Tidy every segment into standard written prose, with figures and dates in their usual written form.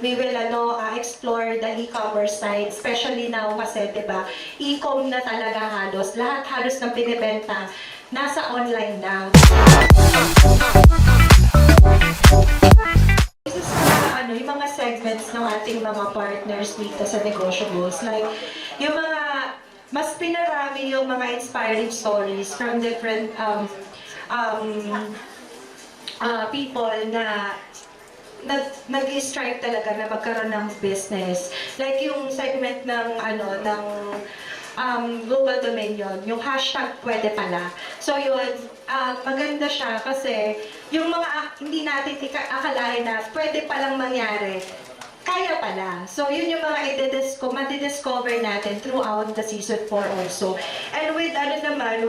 we will explore the e-commerce site, especially now kasi, diba, e-com na talaga halos. Lahat halos ng binibenta, nasa online na. This is yung mga segments ng ating mga partners dito sa Negosyables. Like, yung mga, mas pinarami yung mga inspiring stories from different people na nag-strive talaga na magkaroon ng business. Like yung segment ng Global Dominion, yung hashtag pwede pala. So yun, maganda siya kasi yung mga hindi natin akalain na pwede palang mangyari, kaya pala. So yun yung mga madi-discover natin throughout the season 4 also. And with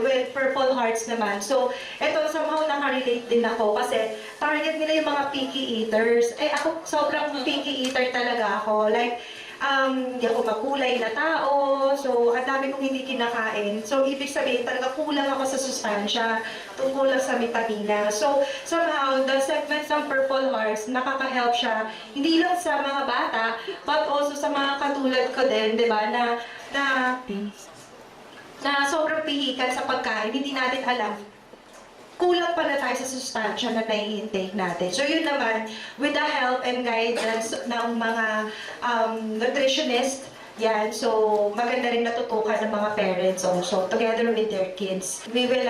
with Purple Hearts naman, so ito somehow nakarelate din ako kasi target nila yung mga picky eaters. Ako sobrang picky eater talaga ako. Like, hindi ako makulay na tao, so ang dami kong hindi kinakain. So ibig sabihin talaga kulang ako sa sustansya, kulang sa vitamina. So somehow, the segments ng Purple Hearts, nakaka-help siya, hindi lang sa mga bata, but also sa mga katulad ko din, di ba, na sobrang pihikan sa pagkain, hindi natin alam kulang pala tayo sa sustansya na nai-intake natin. So yun naman, with the help and guidance ng mga nutritionist, yan, so maganda rin natutukan ng mga parents also, together with their kids. We will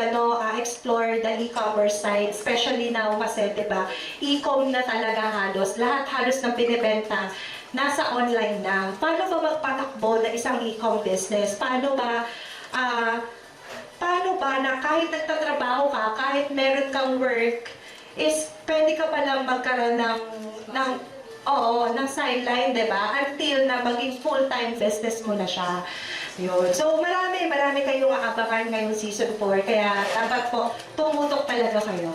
explore the e-commerce site, especially now kasi, diba, e-com na talaga halos. Lahat halos ng binibenta, nasa online na. Paano ba magpatakbo na isang e-com business? Paano ba na kahit nagtatrabaho ka, kahit meron kang work, is pwede ka palang magkaroon ng sideline, diba? Until na maging full-time business mo na siya. Yun. So, marami kayong aabangan ngayong season 4, kaya dapat po, tumutok talaga kayo.